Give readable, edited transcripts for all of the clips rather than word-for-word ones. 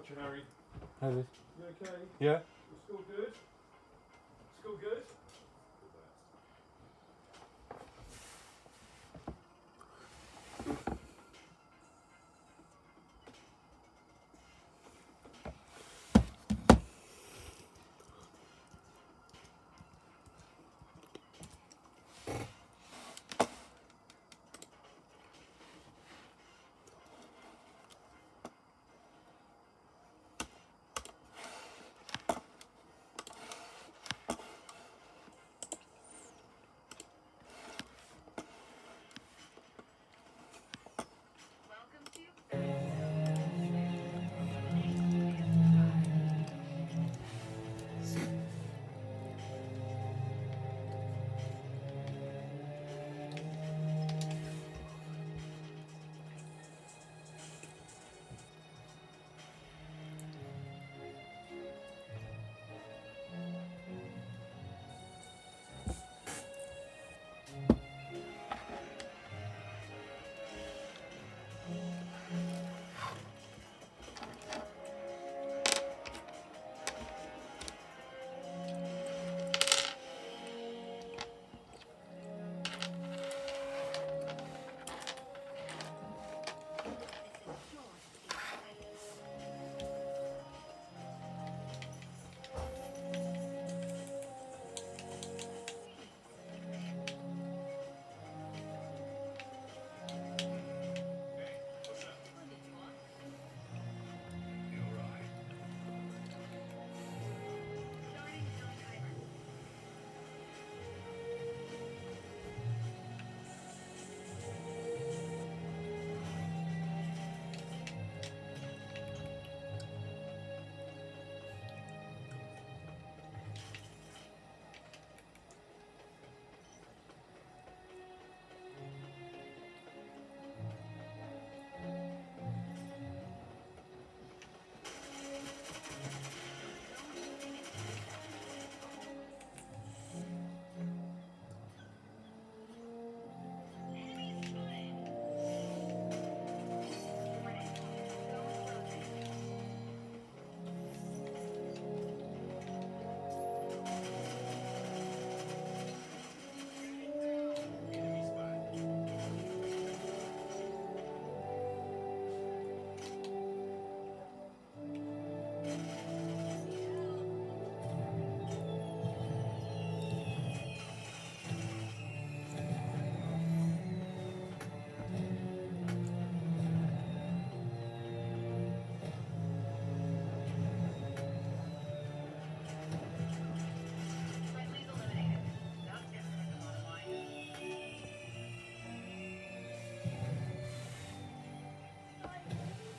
What's your Harry? How's it? You okay? Yeah. Was school good? School good?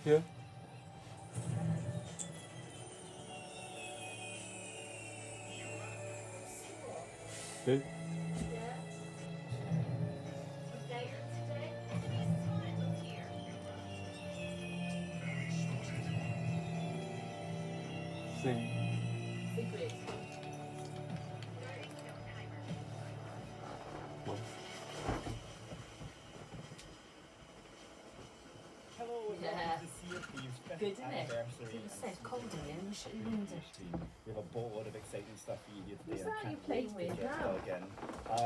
Yeah. Good. Sing. Hello and welcome to CFP's 5th Good, isn't it? anniversary It's and cold in here, we should have named it. We have a boatload of exciting stuff for you here today. Who's that I you're can't playing wait to with get now? dug in.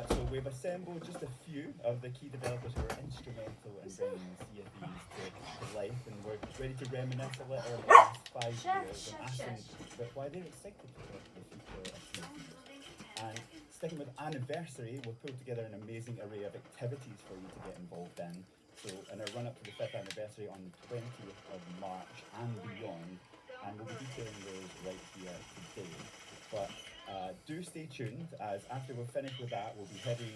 So we've assembled just a few of the key developers who are instrumental in bringing CFPs to life, and we're ready to reminisce a little on the last 5 years and ask them about why they're excited for the future of CFPs. And sticking with anniversary, we've pulled together an amazing array of activities for you to get involved in. So in our run up to the 5th anniversary on the 20th of March and beyond, and we'll be detailing those right here today. But do stay tuned, as after we're finished with that, we'll be heading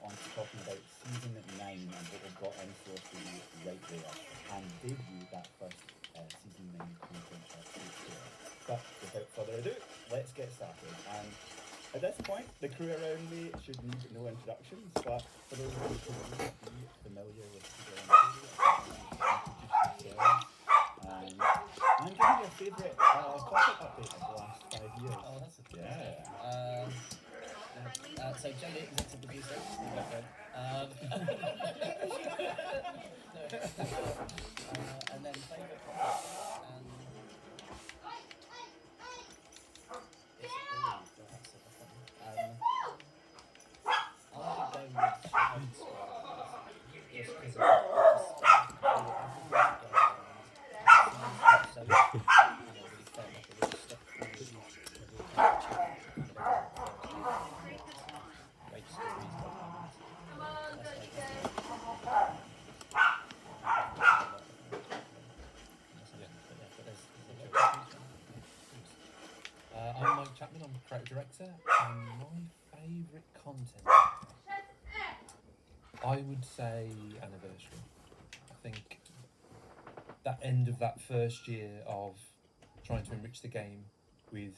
on to talking about season 9 and what we've got in store for you right there, and debut that first season 9 content there. But without further ado, let's get started. And at this point, the crew around me should need no introductions, but for those of you who may be familiar with the introduce yourselves. And give me your favourite content update of the last 5 years. Oh, that's a good Yeah. So Jelly, executive producer. And then favourite project. creative director, and my favourite content. I would say Anniversary. I think that end of that first year of trying to enrich the game with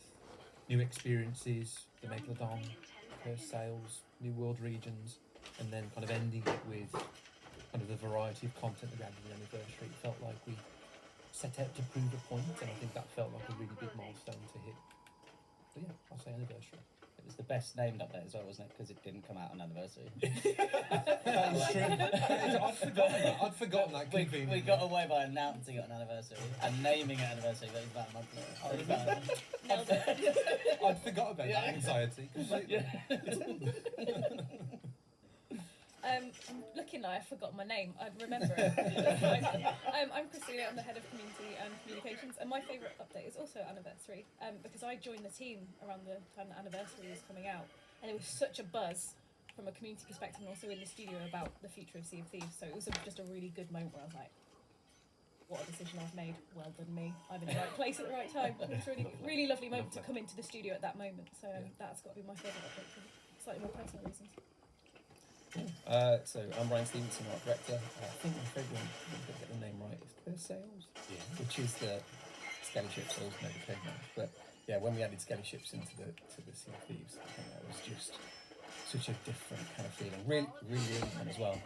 new experiences, the Megalodon, first sales, new world regions, and then kind of ending it with kind of the variety of content that we had in the Anniversary. It felt like we set out to prove a point, and I think that felt like a really big milestone to hit. But yeah, I'll say Anniversary. It was the best named update as well, wasn't it? Because it didn't come out on anniversary. That is true. I'd forgotten that. We got away by announcing it on anniversary and naming it anniversary, but it was about a month later. I'd forgot about that anxiety completely. I'm looking like I've forgotten my name. I'd remember it. I'm Christina. I'm the head of community and communications, and my favourite update is also Anniversary, because I joined the team around the time that Anniversary was coming out, and it was such a buzz from a community perspective and also in the studio about the future of Sea of Thieves. So it was just a really good moment where I was like, what a decision I've made. Well done me. I'm in the right place at the right time. It's really, really lovely moment to come into the studio at that moment. So that's got to be my favourite update for slightly more personal reasons. So I'm Ryan Stevenson, art director. I think my favourite one, I'm going to get the name right, is First Sales, which is the Skelly Ships. I always know the code names, but yeah, when we added Skelly Ships into the Sea of Thieves, I think that was just such a different kind of feeling. Really, really, really fun as well.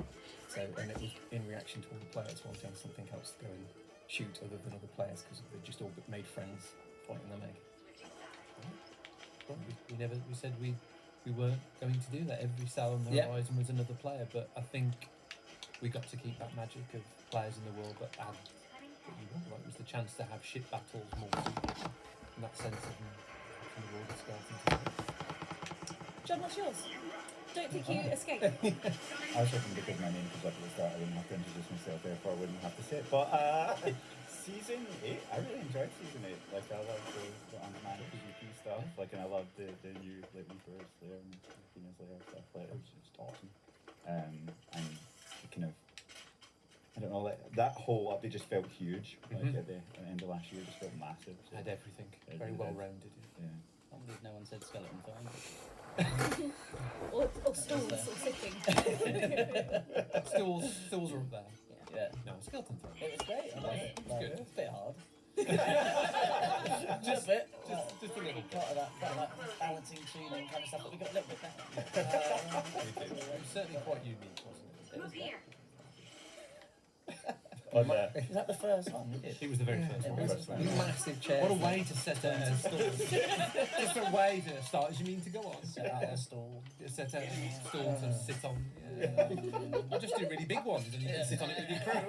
So, and it was in reaction to all the players wanting something else to go and shoot other than other players because they just all made friends fighting the Meg. We said we weren't going to do that. Every cell on the horizon was another player, but I think we got to keep that magic of players in the world, but add what you want. Like, it was the chance to have ship battles more in that sense of the world of Skeleton. John, what's yours? Don't think you escaped. I was hoping because my name comes up at the start, I wouldn't have to introduce myself, therefore I wouldn't have to say it. But season 8, I really enjoyed season 8. Like, I love the animated PvP stuff. Like, and I love the new like Reaper Slayer and Phoenix Slayer stuff. Like, it was just awesome. And it kind of, I don't know, like, that whole update just felt huge. Like at the end of last year, it just felt massive. So, Had everything. It Very really well did. rounded. Yeah. I can't believe no one said skeleton farm. or stools, or sitting. Stools are up there. Yeah. No, Skeleton Throne. It was great. I love it. It's Like, good. it was a bit hard. Just a bit. Just a little bit. Part of that balancing, tuning kind of stuff, but we got a little bit better. It was certainly quite unique, wasn't it? It was great. On Is that the first one we did? It was the very first It one. was. Massive chair. What a way to set out a stall. Just a way to start as you mean to go on. Set out a stall. Set out a stall to sit on. You just do really big ones and you can sit on it with your crew.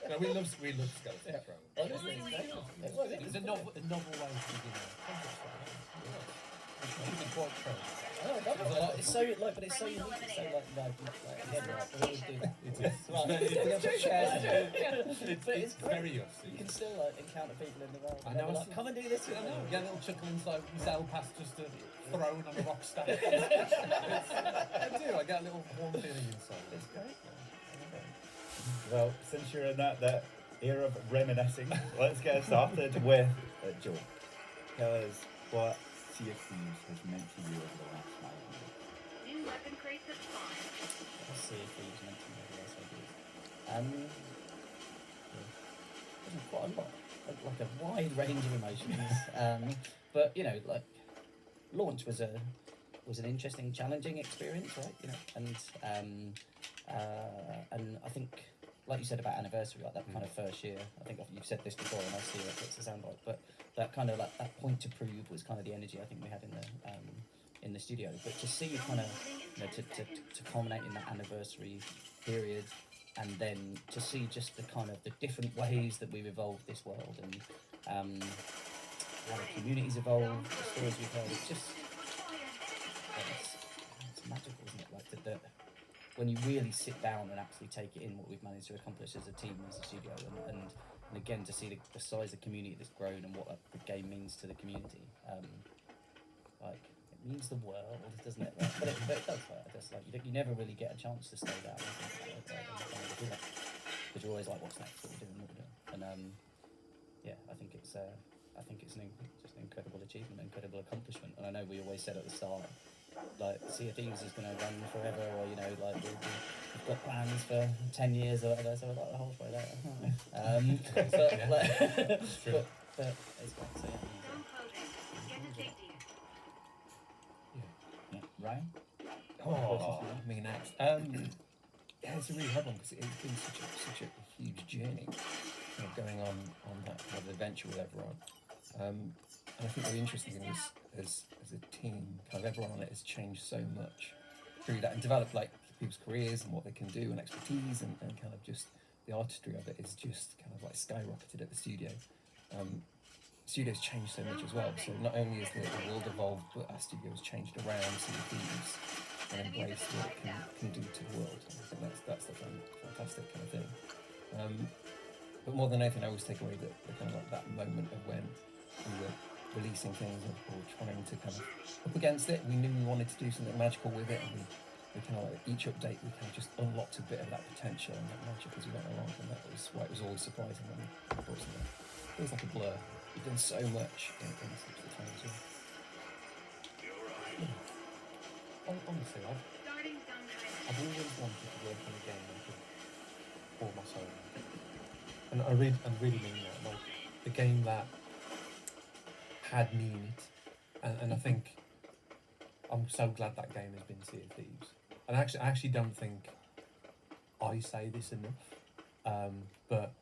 No, we love Skeleton Throne. Honestly, it was. It's a novel way to begin. It's quite pro. Oh, I love it. It's so like, but it's so unique. It's so like again, like, we always do that. It is. But it's great. very us. You can still like encounter people in the world. I and know, they're I like, see. come and do this. I know. Get a little chuckle inside when you sail past just a throne on a rock stack. I do. I get a little warm feeling inside. It's great. Well, since you're in that era of reminiscing, let's get started with Joe. Tell us what Sea of Thieves has meant to you over the last 5 years. New weapon crate that's fine. Let's see if he's mentioned the last ideas. There's quite a lot, like a wide range of emotions. But you know, like launch was an interesting, challenging experience, right? You know, and I think, like you said about anniversary, like that kind of first year. I think you've said this before, and I see it fits the soundbite. But that kind of like that point to prove was kind of the energy I think we had in the studio. But to see kind of, you know, to culminate in that anniversary period, and then to see just the kind of the different ways that we've evolved this world and how the communities evolved, the stories we've heard. It's just it's magical, isn't it? Like that when you really sit down and actually take it in, what we've managed to accomplish as a team, as a studio, and again to see the size of the community that's grown and what the game means to the community. Like it means the world, doesn't it? Like, but it does. Like, just like you never really get a chance to slow down and think about it, do that, because you're always like, what's next? What we're doing? And yeah, I think it's I think it's just an incredible achievement, incredible accomplishment. And I know we always said at the start, like Sea of Thieves is going to run forever, or you know, like we've got plans for 10 years or whatever. So we're like halfway there. Yeah. It's true. But it's great. So yeah. Zone closing. Get to safety. Yeah. Ryan. Oh, me next. Yeah, it's a really hard one because it's been such a huge journey, you know, going on that kind of adventure with everyone. And I think the interesting thing is, as a team, kind of everyone on it has changed so much through that and developed like people's careers and what they can do and expertise and kind of just the artistry of it is just kind of like skyrocketed at the studio. Studio's changed so much as well. So not only is the world evolved, but our studio's changed around Sea of Thieves and embraced what it can do to the world. I think that's the fantastic kind of thing. But more than anything, I always take away the kind of like that moment of when we were releasing things or trying to kind of up against it. We knew we wanted to do something magical with it, and we kind of like each update we kind of just unlocked a bit of that potential and that magic as we went along, and that was why it was always surprising when we brought something. It was like a blur. We've done so much in such a time as well. Honestly, Starting zone timer. I've always wanted to work on a game I could pour my soul into. And I really mean that. Like, the game that had me in it. And I think I'm so glad that game has been Sea of Thieves. And I actually don't think I say this enough. But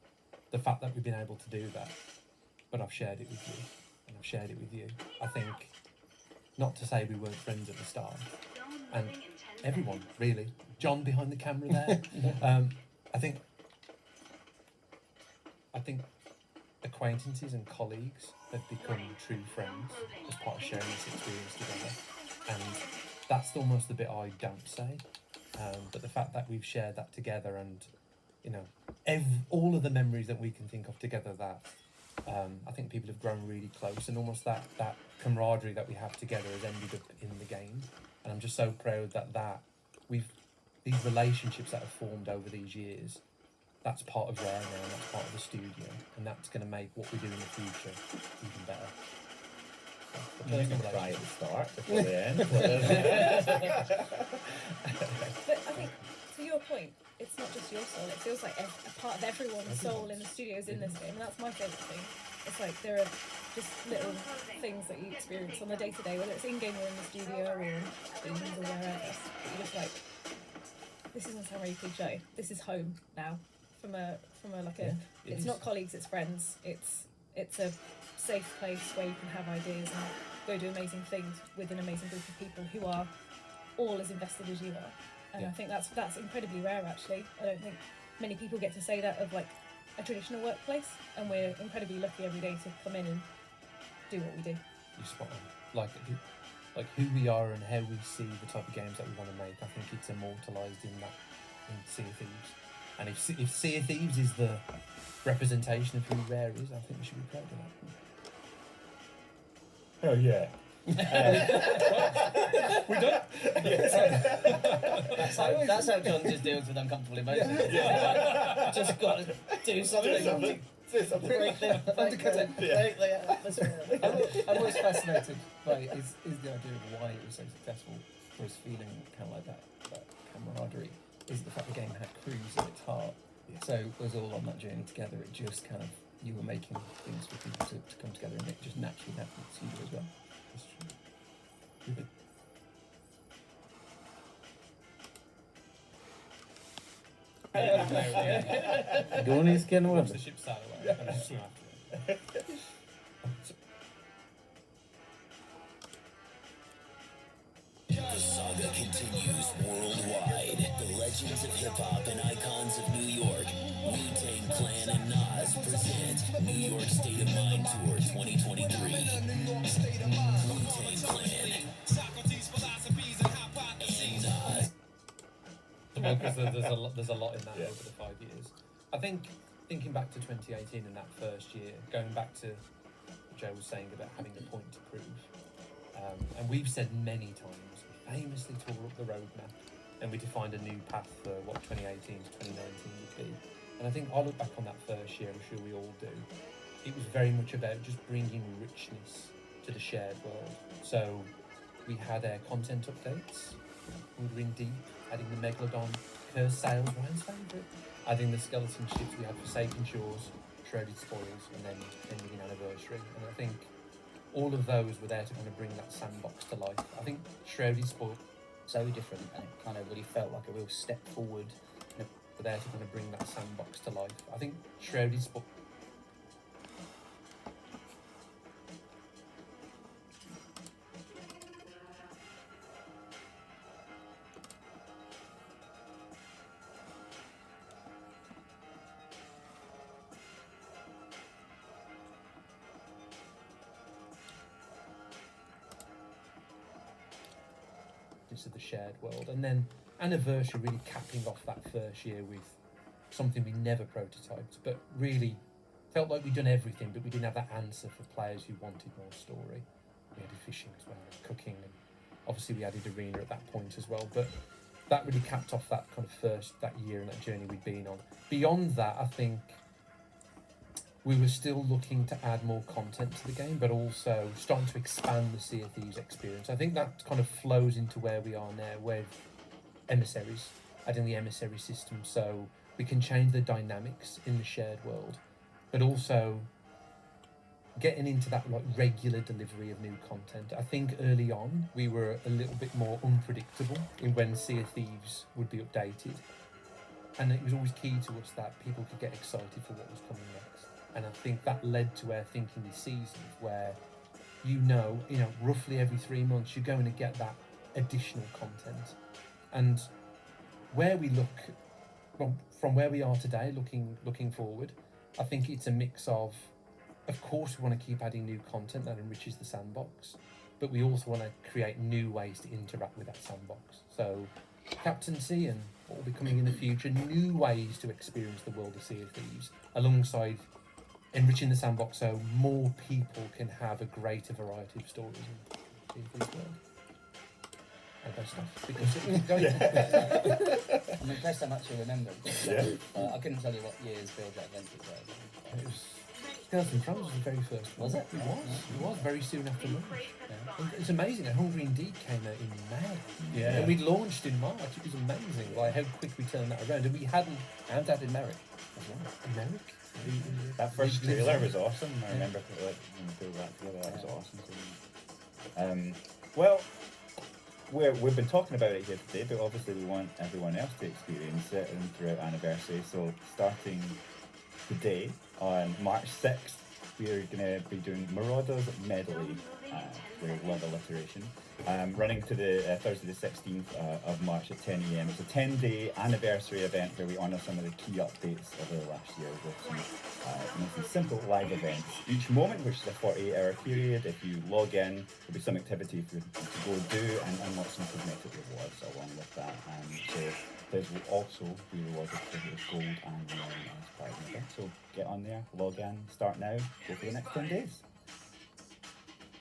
the fact that we've been able to do that, but I've shared it with you, and I've shared it with you. I think, not to say we weren't friends at the start, Zone and moving in 10 everyone seconds. really, John behind the camera there. I think acquaintances and colleagues have become true friends as part of sharing this experience together, and that's almost the bit I don't say. But the fact that we've shared that together, and you know, all of the memories that we can think of together, that I think people have grown really close, and almost that camaraderie that we have together has ended up in the game. And I'm just so proud that these relationships that have formed over these years, that's part of Rare now, and that's part of the studio, and that's going to make what we do in the future even better. I'm just going to cry at the start before the end. But I think, to your point, it's not just your soul. It feels like a part of everyone's soul in the studio is in this game, and that's my favourite thing. It's like there are just little things that you experience on the day-to-day, whether it's in-game or in the studio or in Teams or wherever. But you're just like, this isn't sound really cliche. This is home now. From a it's not colleagues, it's friends. It's a safe place where you can have ideas and go do amazing things with an amazing group of people who are all as invested as you are. And I think that's incredibly rare, actually. I don't think many people get to say that of like a traditional workplace, and we're incredibly lucky every day to come in and do what we do. You spot on. Like who we are and how we see the type of games that we want to make. I think it's immortalised in Sea of Thieves. And if Sea of Thieves is the representation of who Rare is, I think we should be proud of that. Oh yeah. We're done. That's how John just deals with uncomfortable emotions. Just got to do something. Break them. Undercut it. Break the atmosphere. I'm always fascinated by is the idea of why it was so successful for us feeling kind of like that camaraderie. Is the fact the game had crews at its heart. So it was all on that journey together. It just kind of, you were making things for people to come together, and it just naturally happened to you as well. That's true. Don't skin Once water. the ship sail away, and just swim after it. The saga continues worldwide. The legends of hip-hop and icons of New York, Wu-Tang Clan and Nas present New York State of Mind Tour 2023. Wu-Tang Clan and Nas. Because there's a lot in that over the 5 years. I think thinking back to 2018 and that first year, going back to what Joe was saying about having a point to prove, and we've said many times, we famously tore up the roadmap and we defined a new path for what 2018 to 2019 would be. And I think I look back on that first year, I'm sure we all do, it was very much about just bringing richness to the shared world. So we had our content updates, Hungering Deep, adding the Megalodon, Cursed Sails, Ryan's favourite, adding the skeleton ships, we had Forsaken Shores, Shrouded Spoils, and then Ending an Anniversary. And I think all of those were there to kind of bring that sandbox to life. I think Shrouded Spoils So different, and it kind of really felt like a real step forward. were there to kind of bring that sandbox to life. I think Shrouded Spoils. Of the shared world, and then Anniversary really capping off that first year with something we never prototyped, but really felt like we'd done everything, but we didn't have that answer for players who wanted more story. We added fishing as well, and cooking, and obviously we added arena at that point as well, but that really capped off that kind of that year and that journey we'd been on. Beyond that, I think we were still looking to add more content to the game, but also starting to expand the Sea of Thieves experience. I think that kind of flows into where we are now with emissaries, adding the emissary system so we can change the dynamics in the shared world, but also getting into that like regular delivery of new content. I think early on we were a little bit more unpredictable in when Sea of Thieves would be updated, and it was always key to us that people could get excited for what was coming next. And I think that led to our thinking this season, where you know, roughly every 3 months you're going to get that additional content. And where we look from where we are today, looking forward, I think it's a mix of course we want to keep adding new content that enriches the sandbox, but we also want to create new ways to interact with that sandbox. So captaincy and what will be coming in the future, new ways to experience the world of Sea of Thieves, alongside enriching the sandbox so more people can have a greater variety of stories in Sea of Thieves world. And that stuff. Because I'm impressed how much you remember. Yeah. I couldn't tell you what year's Build That Adventures were. it was Skeleton Crowns was the very first one. Was it? It was very soon after launch. It's amazing that Hungry Indeed came out in May. Yeah. And we launched in March. It was amazing, like how quick we turned that around. And we hadn't. And added Merrick as well. Merrick? That first trailer was awesome. I remember when we put that together. That was awesome. Well, we've been talking about it here today, but obviously we want everyone else to experience it and throughout Anniversary. So starting today on March 6th, we're going to be doing Marauders Medley, with love alliteration, running to the Thursday the 16th of March at 10 AM. It's a 10-day anniversary event where we honour some of the key updates of the last year with some nice and simple live events. Each moment, which is a 48-hour period, if you log in, there'll be some activity for you to go do and unlock some cosmetic rewards along with that. So players will also be rewarded with gold and as part of the event. So get on there, log in, start now, go for the next 10 days.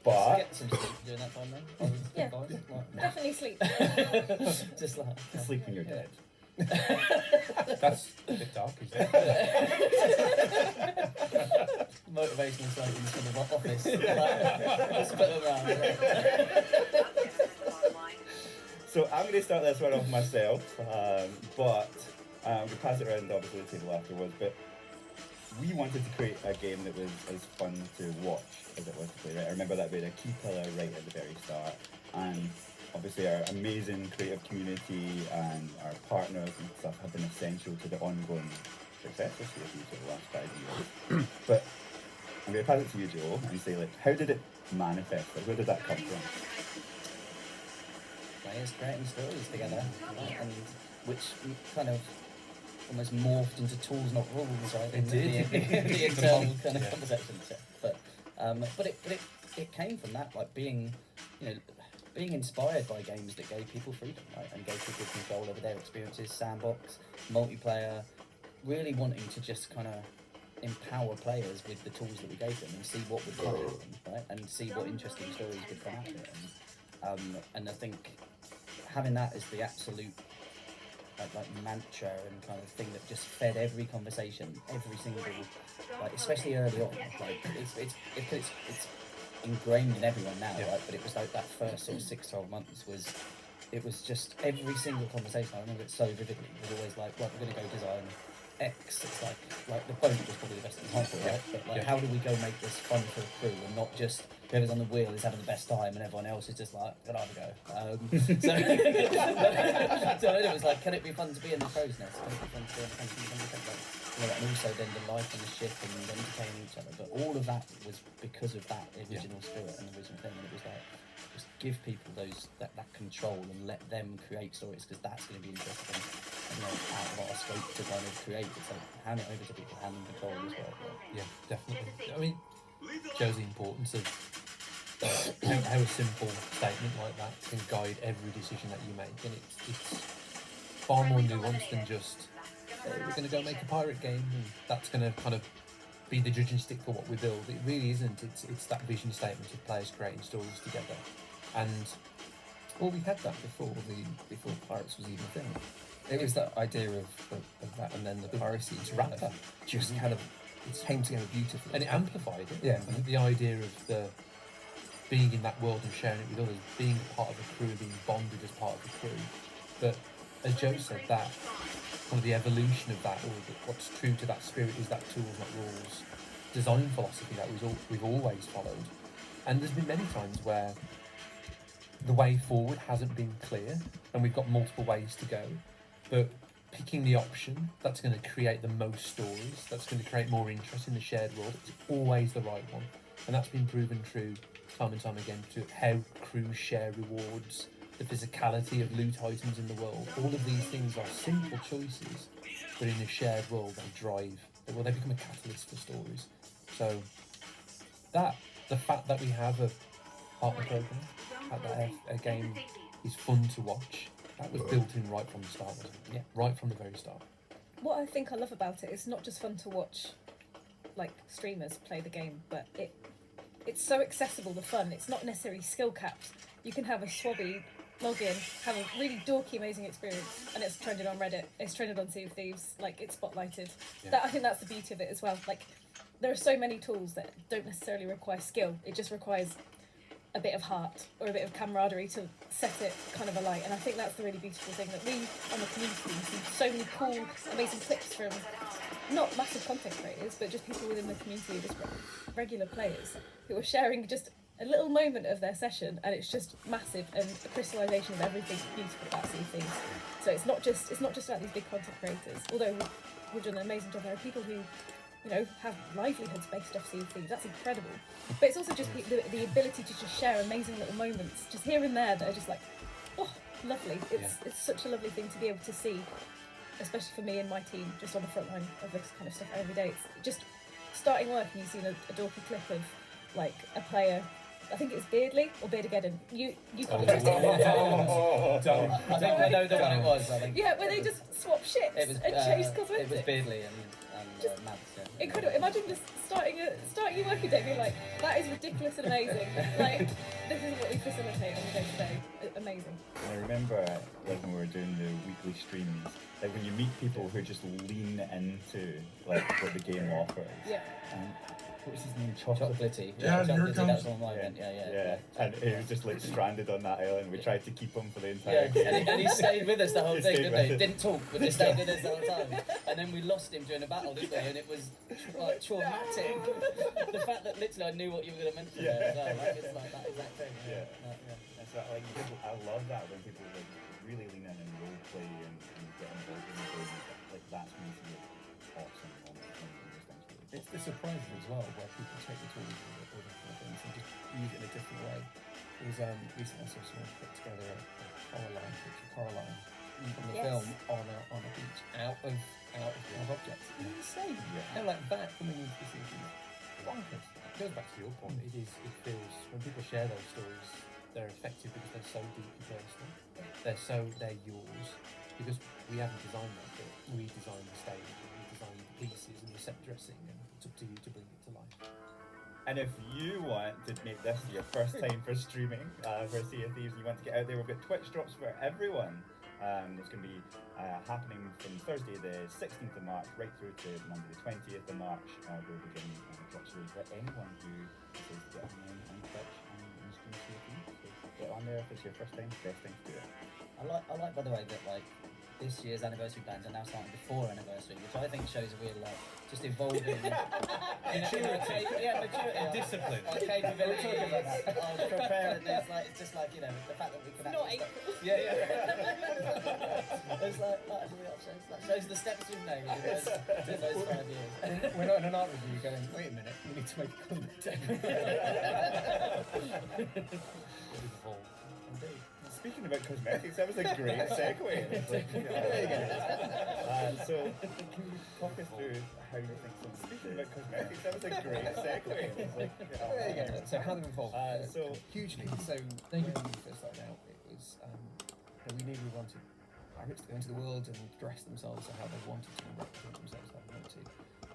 But Get some sleep during that time then. Yeah. Like, Definitely sleep. just like sleep when you're dead. That's a bit dark, isn't it? motivational slogans from the office. Just put them around. So I'm going to start this one off myself, but we'll pass it around obviously the table afterwards. But we wanted to create a game that was as fun to watch as it was to play. Right? I remember that we had a key pillar right at the very start, and obviously our amazing creative community and our partners and stuff have been essential to the ongoing success of CFU for the last 5 years. But I'm going to pass it to you, Joe, and say, like, how did it manifest? Like, where did that come from? Players creating stories together, right? And which kind of almost morphed into tools, not rules, right? It did. The internal kind of conversation. But it came from that, like being inspired by games that gave people freedom, right, and gave people control over their experiences, sandbox, multiplayer, really wanting to just kind of empower players with the tools that we gave them and see what would come out of them, right, and see what interesting stories would come out of it. And I think having that as the absolute like mantra and kind of thing that just fed every conversation, every single, like especially early on. Like it's ingrained in everyone now, Yeah. right? But it was like that first sort of 6-12 months it was just every single conversation. I remember it so vividly. It was always like, right, we're going to go design X. It's like the boat was probably the best example, right? But like, Yeah. how do we go make this fun for the crew and not just whoever's on the wheel is having the best time and everyone else is just like, can I have a go? So, so it was like, can it be fun to be in the crow's nest? Can it be fun to be in the and also then the life on the ship and entertaining each other. But all of that was because of that original spirit and original thing. And it was like, just give people that control and let them create stories, because that's going to be interesting. And out of our scope to kind of create, it's like hand it over to people, hand them control as well. Yeah, definitely. I mean, shows the importance of how a simple statement like that can guide every decision that you make, and it's far more nuanced than just we're going to go make a pirate game and that's going to kind of be the judging stick for what we build. It really isn't. It's that vision statement of players creating stories together, and Well, we had that before Pirates was even a thing. It was that idea of that, and then the piracy wrapper just kind of came together beautifully. and it amplified it. Yeah. And the idea of the being in that world and sharing it with others, being part of a crew, being bonded as part of the crew. But as Joe said, that kind of the evolution of that, or what's true to that spirit, is that tools, not rules design philosophy that we've always followed. And there's been many times where the way forward hasn't been clear, and we've got multiple ways to go. But picking the option that's going to create the most stories, that's going to create more interest in the shared world, is always the right one. And that's been proven true time and time again to how crews share rewards, the physicality of loot items in the world. All of these things are simple choices, but in a shared world they become a catalyst for stories. So the fact that we have a partner program, that a game is fun to watch, that was built in right from the start, wasn't it? Yeah, right from the very start. What I think I love about it is not just fun to watch, like streamers play the game, but it's so accessible. The fun. It's not necessarily skill capped. You can have a swabby login, have a really dorky, amazing experience, and it's trended on Reddit. It's trended on Sea of Thieves. Like, it's spotlighted. Yeah. I think that's the beauty of it as well. Like, there are so many tools that don't necessarily require skill. It just requires a bit of heart or a bit of camaraderie to set it kind of alight. And I think that's the really beautiful thing, that we on the community see so many cool, amazing clips from not massive content creators, but just people within the community, just regular players who are sharing just a little moment of their session, and it's just massive and a crystallization of everything beautiful about Sea of Thieves. So it's not just about these big content creators. Although we've done an amazing job, there are people who, you know, have livelihoods based off Sea of Thieves. That's incredible. But it's also just the ability to just share amazing little moments, just here and there, that are just like, oh, lovely. It's such a lovely thing to be able to see, especially for me and my team, just on the front line of this kind of stuff every day. It's just starting work and you've seen a dorky clip of like a player. I think it's Beardley or Beardageddon. You can't I think I know the one it was. I think. Yeah, where they just swap ships It was, and chase cosmetics. It was Beardley and Mads. Yeah. Incredible. Imagine just starting your working day and being like, that is ridiculous and amazing. Like, this is what we facilitate on the day to day. Amazing. I remember, like, when we were doing the weekly streams, like when you meet people who just lean into like what the game offers. Yeah. What was his name? Chocolatey. Yeah, here Chocolatey, comes- that's one moment. Yeah. And he was just like stranded on that island. We tried to keep him for the Yeah, entire game. and he stayed with us the whole He thing, stayed didn't with he? us. Didn't talk, but he stayed with us the whole time. And then we lost him during a battle, didn't we? And it was like traumatic. The fact that literally I knew what you were going to mention there as well. Like, it's like that exact thing. Yeah. Yeah. It's that, like, I love that when people like really lean in and role play and get involved in the game. Like, that's when you see it awesome moments when those things really It's the surprises as well, where people take the tools or the kind of things and just use it in a different way. It was recently I saw someone put together a Coraline picture, Coraline from the Yes. film on a beach out of kind of objects. It's insane. Yeah. How like that coming into the city. Bonkers. It goes back to your point. It feels, when people share those stories, they're effective because they're so deeply personal. They're yours, because we haven't designed that bit. We designed the stage, and we designed the pieces and the set dressing, and it's up to you to bring it to life. And if you want to make this your first time for streaming for Sea of Thieves, you want to get out there, we've got Twitch drops for everyone. It's going to be happening from Thursday the 16th of March right through to Monday the 20th of March. We'll begin drops release for anyone who decides to get on Twitch and stream CFP. So get on there if it's your first time, best time to do it. I like by the way that like this year's anniversary plans are now starting before anniversary, which I think shows a real like just evolving maturity. Yeah, maturity. Discipline. Our capability of preparedness. Like it's just like, you know, the fact that we can Not actually April. It's like that shows the steps we've made in those 5 years. We're not in an art review going, wait a minute, we need to make a content. Indeed. Speaking about cosmetics, that was a great segue. There you go. So, can you talk us through how you think speaking about cosmetics, that was a great segue. There you go. So how they've evolved. So hugely. So when we first started out, it was we knew we wanted pirates to go into the world and dress themselves how they wanted to and represent themselves how they wanted to.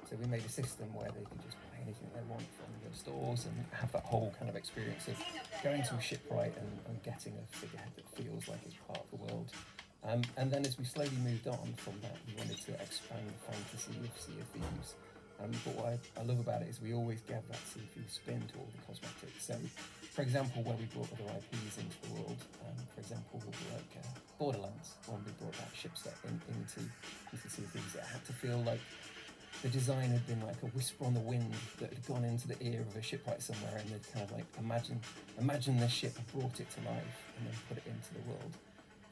So we made a system where they could just buy anything they want from the stores and have that whole kind of experience of going to a shipwright and getting a figurehead that feels like it's part of the world. And then as we slowly moved on from that, we wanted to expand the fantasy of Sea of Thieves. But what I love about it is we always gave that Sea of Thieves spin to all the cosmetics. So, for example, where we brought other IPs into the world, for example, like Borderlands, when we brought that ship set into Sea of Thieves, it had to feel like the design had been like a whisper on the wind that had gone into the ear of a shipwright somewhere, and they'd kind of like imagine the ship had brought it to life and then put it into the world.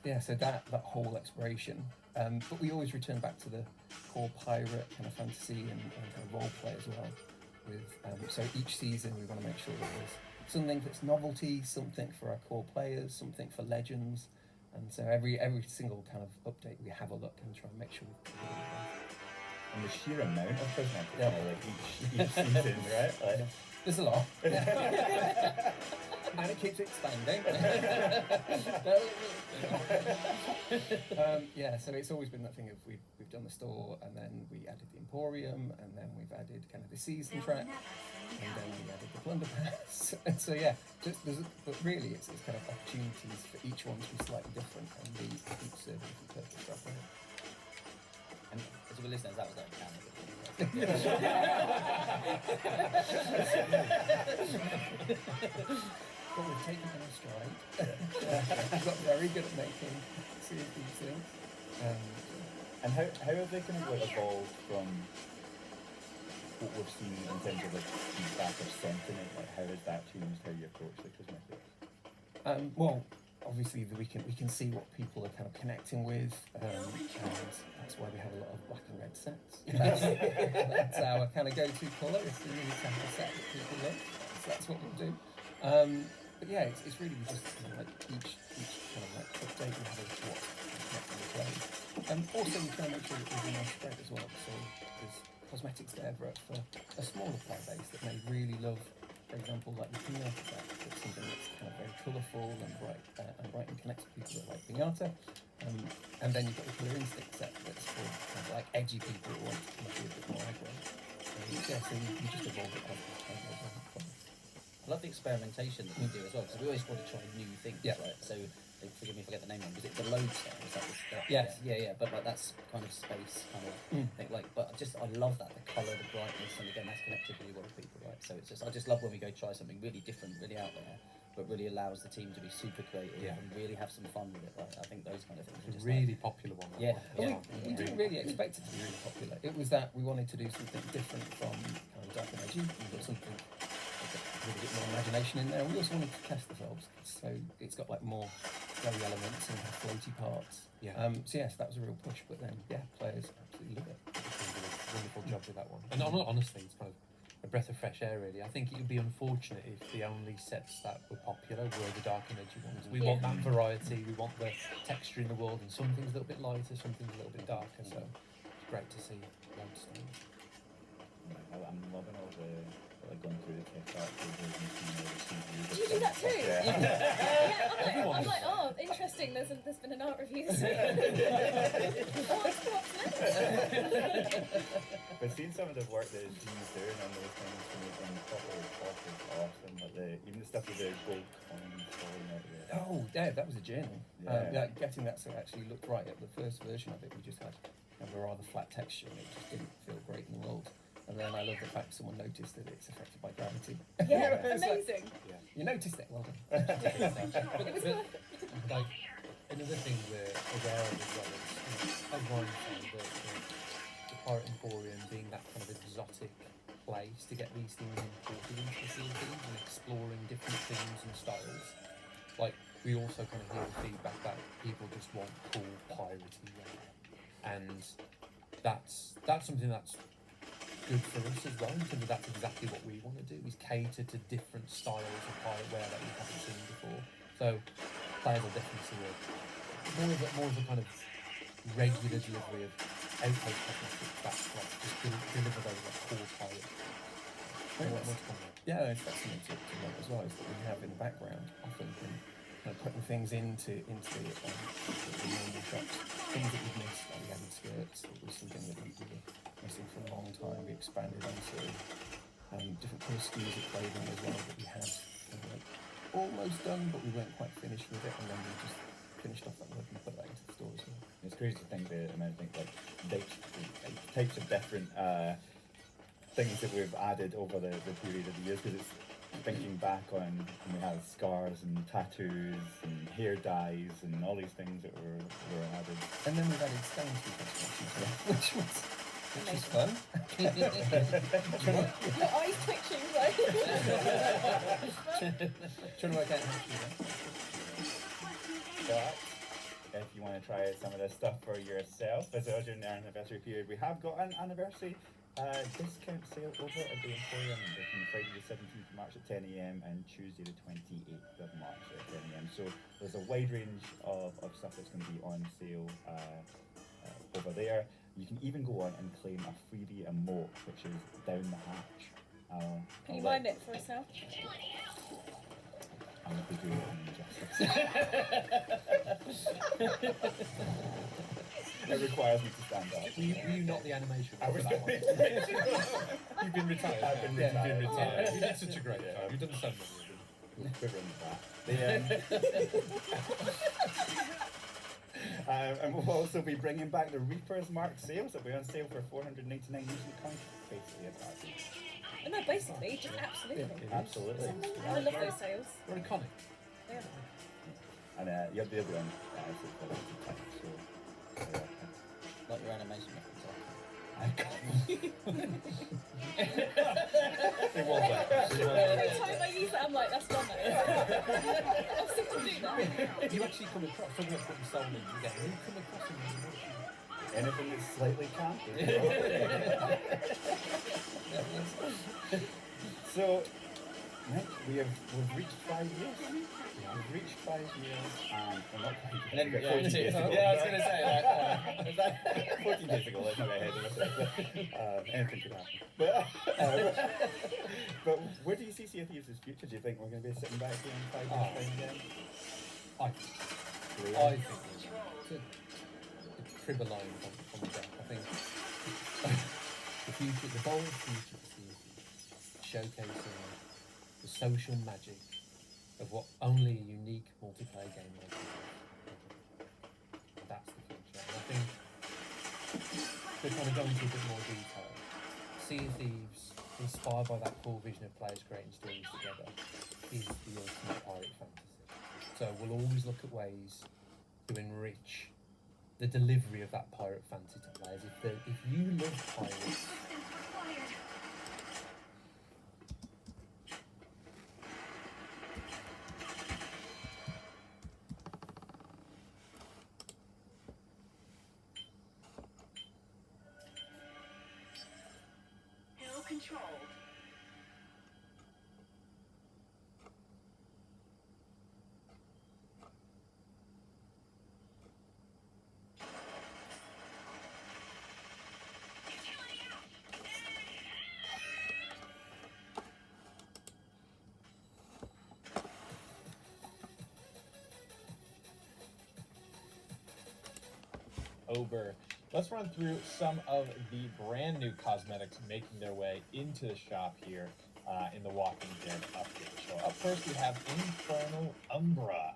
Yeah, so that whole exploration. But we always return back to the core pirate kind of fantasy and kind of role play as well. With so each season we want to make sure that there's something that's novelty, something for our core players, something for legends, and so every single kind of update we have a look and try and make sure we're doing it. And the sheer amount of cosmetics, like each season, right? Like, there's a lot. And it keeps expanding. Yeah, so it's always been that thing of we've done the store, and then we added the Emporium, and then we've added kind of the season track, and then we added the Plunder Pass. And so yeah, but really it's kind of opportunities for each one to be slightly different and each serve a different purpose. Right? And as you were listening, that was like But we've taken it in stride. We've got very good at making these things. and how have they kind of like evolved from what we've seen in terms of like feedback or sentiment? Like how has that changed how you approach the cosmetics? Well, obviously we can see what people are kind of connecting with, and that's why we have a lot of black and red sets. That's our kind of go-to colour. If we need to have a set that people love, so that's what we'll do. But yeah, it's really just kind of like each kind of like update we have of what's connecting with players. Also we try and make sure that there's a nice spread as well. So there's cosmetics there for a smaller player base that may really love, for example, like the Pinata set. It's something that's kind of very colourful and bright and connects with people that like Pinata. And then you've got the Killer Instinct set that's for kind of like edgy people who want to be a bit more aggro. Yeah, so you just evolve it as time goes on. I love the experimentation that we do as well, because we always want to try new things, Yeah. right? So, forgive me if I get the name wrong, was it the Load Star? Is that the Yes. Yeah, but like that's kind of space kind of thing, like, but I love that, the colour, the brightness, and again, that's connected really well with people, right? So it's just, I just love when we go try something really different, really out there, but really allows the team to be super creative and really have some fun with it, right? I think those kind of things are It's a just really popular one. Yeah, Well, yeah. we didn't really expect it to be really popular. It was that we wanted to do something different from kind of Dark and Edgy. We got something with a bit more imagination in there. We also wanted to test ourselves, so it's got like more flowy elements and floaty parts. Yeah. So yes, that was a real push. But then, yeah, players absolutely love it. Did a wonderful job with that one. And honestly, it's kind of a breath of fresh air, really. I think it would be unfortunate if the only sets that were popular were the Dark and Edgy ones. We want that variety. We want the texture in the world, and some things a little bit lighter, some things a little bit darker. So it's great to see Lodestone. I'm loving all the like going through the tech art pages and seeing all the CVs. Did you do that too? Yeah. I'm like, oh, interesting. There's been an art review. So. What's next? But seeing some some of the work that Dean's doing on those things to make them properly pop is awesome. Like even the stuff with the gold coins falling out of it. Oh, yeah, that was a journey. Yeah. Getting that to actually look right at the first version of it, we just had a rather flat texture and it just didn't feel great in the world. And then I love the fact someone noticed that it's affected by gravity. Yeah, It's like, amazing. you noticed it, well done. Like another thing we're aware of as well is, as Ryan said, the Pirate Emporium being that kind of exotic place to get these things imported into the Sea of Thieves and exploring different themes and styles. Like we also kind of hear the feedback that people just want cool piratey wear, and that's something that's good for us as well, in terms of that's exactly what we want to do, is cater to different styles of pirate wear that we haven't seen before. So players will definitely see more of a kind of regular delivery of outpost cosmetics that like just deliver those like cool pirate. More to come there. Yeah, that's something to note as well, is that we have in the background often been kind of putting things into the normal shops, things that we've missed, like we added skirts. It was something that we were missing for a long time. We expanded onto different colour schemes of clothing as well that we had like, almost done, but we weren't quite finished with it, and then we just finished off that work and put that into the store as well. It's crazy to think the amount of things like types of different things that we've added over the period of the years, because it's thinking back on when we had scars and tattoos and hair dyes and all these things that were added. And then we've added stones to transformation as well, which was fun. Your eyes twitching, right? Trying to work out how to do that. But if you want to try some of this stuff for yourself, as well during our anniversary period, we have got an anniversary discount sale over at the Emporium from Friday the 17th of March at 10 AM and Tuesday the 28th of March at 10 AM. So there's a wide range of stuff that's going to be on sale over there. You can even go on and claim a freebie emote, which is down the hatch. Can you mind it for us now? I'm going to do it in justice. It requires me to stand up. Were you not the animation? I was for that one? You've been retired. I've been Yeah, retired. You've been retired. You did such a great Yeah. job. You've done so many of them. Quivering with that. And we'll also be bringing back the Reaper's Mark sales that will be on sale for $499 using coin, basically a party. No, basically, just absolutely. Absolutely. I love those sales. We're iconic. They are. And you'll be on for limited time, so Like your animation methods. it was that. Every time I use that, I'm like, that's one that is. I'm sick of doing that. You actually come across, talking about putting soul in, you come across in the emotion. Anything that's slightly campy. So, Nick, we've reached 5 years. We've reached 5 years, and we're not quite And then, 14 days ago. I was going to say, 14 days ago, let's not get ahead of ourselves. Anything could happen. But where do you see Sea of Thieves' future? Do you think we're going to be sitting back here in 5 years' time again? I Really? think to crib a line on the deck. I think the bold future for Sea of Thieves, showcasing the social magic of what only a unique multiplayer game like this is. That's the future. And I think to kind of go into a bit more detail, Sea of Thieves, inspired by that core vision of players creating stories together, is the ultimate pirate fantasy. So we'll always look at ways to enrich the delivery of that pirate fantasy to players. If you love pirates, Hill controlled. Over let's run through some of the brand new cosmetics making their way into the shop here in the Walking Dead update. So up first we have Infernal Umbra.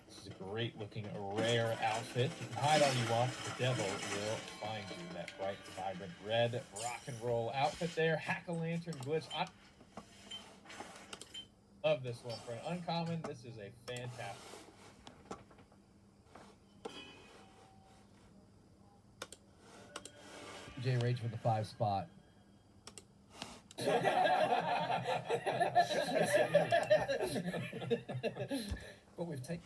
This is a great looking rare outfit. You can hide all you want, but the devil will find you. That bright, vibrant red rock and roll outfit there. Hack-o'-lantern glitch. I love this one for an uncommon. This is a fantastic. J Rage for the 5 spot. But we've taken.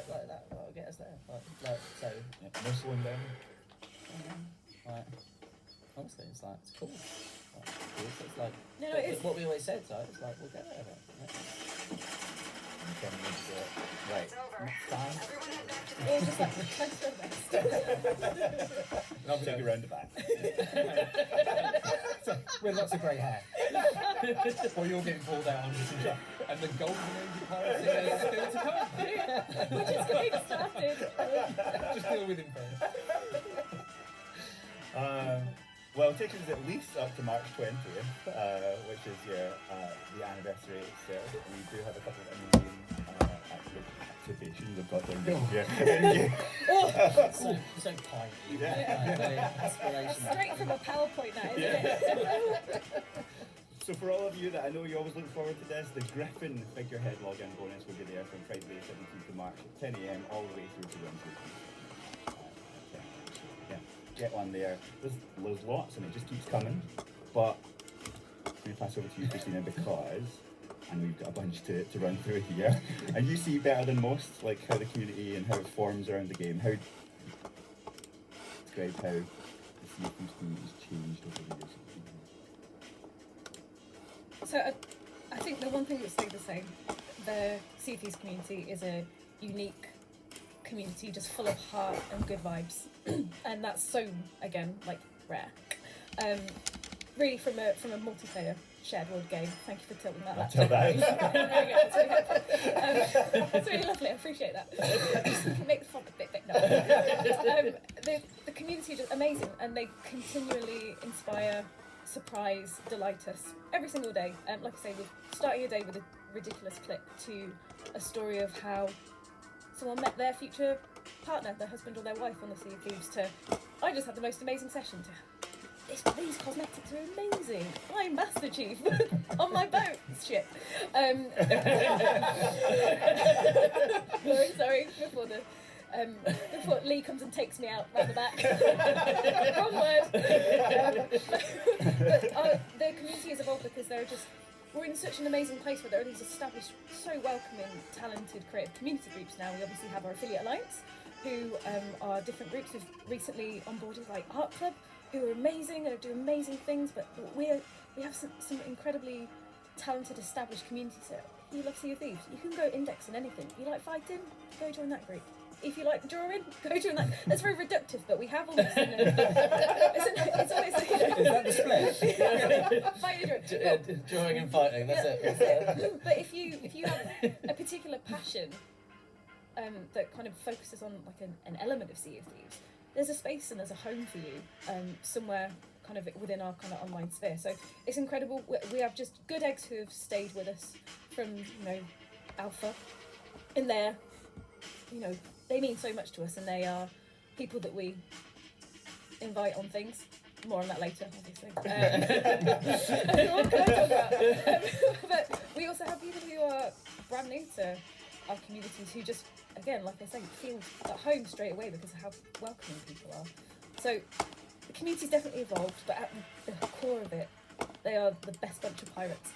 Like that, that'll get us there. Like so. Yeah, no slowing down. Like, honestly, it's like it's cool. Like, it's like No, what, it's what we always said. So it's like we'll get there. Yeah. Right. Next time. or just like try to go best. And I'll take you round the back. With lots of grey hair. While you're getting pulled out on the and the golden age of piracy is still to come. We're just getting started. Just deal with him first. Well, it takes us at least up to March 20th, which is the anniversary itself. We do have a couple of amazing activations I've got down here. So piney. Yeah. Very aspirational. Straight from a PowerPoint, that isn't it? So for all of you that I know you always look forward to this, the Griffin figurehead login bonus will be there from Friday the 17th of March at 10 AM all the way through to Wednesday. Yeah, get one there. There's lots and it just keeps coming. But I'm going to pass over to you, Christina, because I know you've got a bunch to run through here. And you see better than most, like how the community and how it forms around the game. How describe how the Sea of Thieves community has changed over the years. So I think the one thing that stayed the same, the Sea of Thieves community is a unique community just full of heart and good vibes. And that's so, again, like rare. Really from a multiplayer shared world game. Thank you for tilting that. I'll tell that. There we go, that's really helpful. That's really lovely, I appreciate that. Just make the font a bit big. No. The community is just amazing and they continually inspire, surprise, delight us every single day. Like I say, we're starting a day with a ridiculous clip to a story of how someone met their future partner, their husband or their wife on the Sea of Thieves to, I just had the most amazing session to, these cosmetics are amazing. I'm Master Chief on my boat. Shit. Sorry, before Lee comes and takes me out round the back. Wrong word. But the community has evolved because we're in such an amazing place where there are these established, so welcoming, talented, creative community groups now. We obviously have our affiliate alliance, who are different groups. We've recently onboarded like Art Club, who are amazing and do amazing things, but we have some incredibly talented, established communities here. You love Sea of Thieves, you can go index in anything. You like fighting? Go join that group. If you like drawing, go join that. That's very reductive, but we have all this. It's always, Is that the split? Fighting and drawing. Drawing and fighting, that's it. But if you have a particular passion that kind of focuses on like an element of Sea of Thieves, there's a space and there's a home for you somewhere kind of within our kind of online sphere. So it's incredible. We have just good eggs who have stayed with us from alpha in there. They mean so much to us, and they are people that we invite on things. More on that later, obviously. What can I talk about? But we also have people who are brand new to our communities who just, again, like I say, feel at home straight away because of how welcoming people are. So the community's definitely evolved, but at the core of it, they are the best bunch of pirates.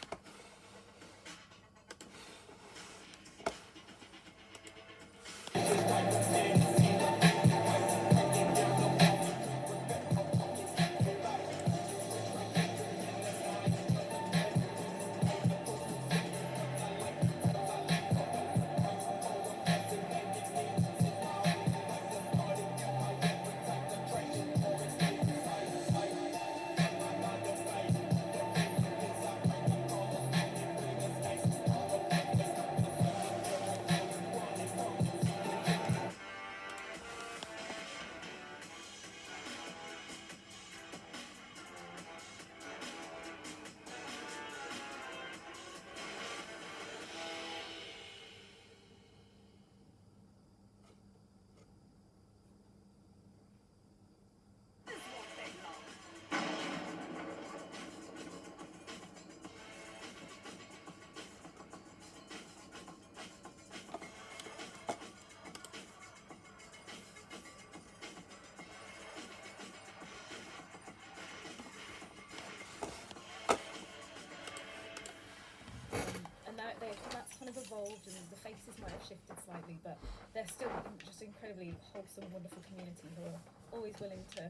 evolved and the faces might have shifted slightly, but they're still just incredibly wholesome, wonderful community who are always willing to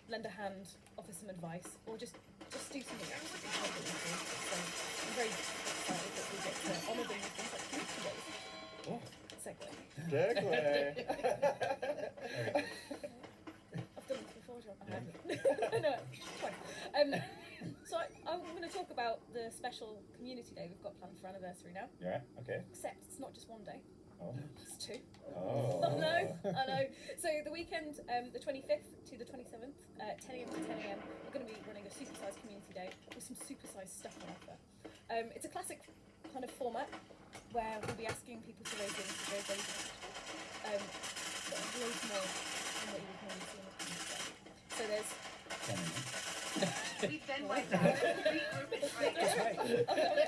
lend a hand, offer some advice, or just do something absolutely incredible. So I'm very excited that we get to honour them with things like community days. Oh. Segue. I've done this before, John. I haven't. No, twice. So I'm going to talk about the special community day we've got planned for anniversary now. Yeah, okay. Except it's not just one day, Oh. it's two. Oh. I know. So the weekend, the 25th to the 27th, 10 a.m. to 10 a.m, we're going to be running a supersized community day with some supersized stuff on offer. It's a classic kind of format where we'll be asking people to raise in for their daily but loads more than what you would normally see in a community day. So there's We've been wiped out. Regroup and try again.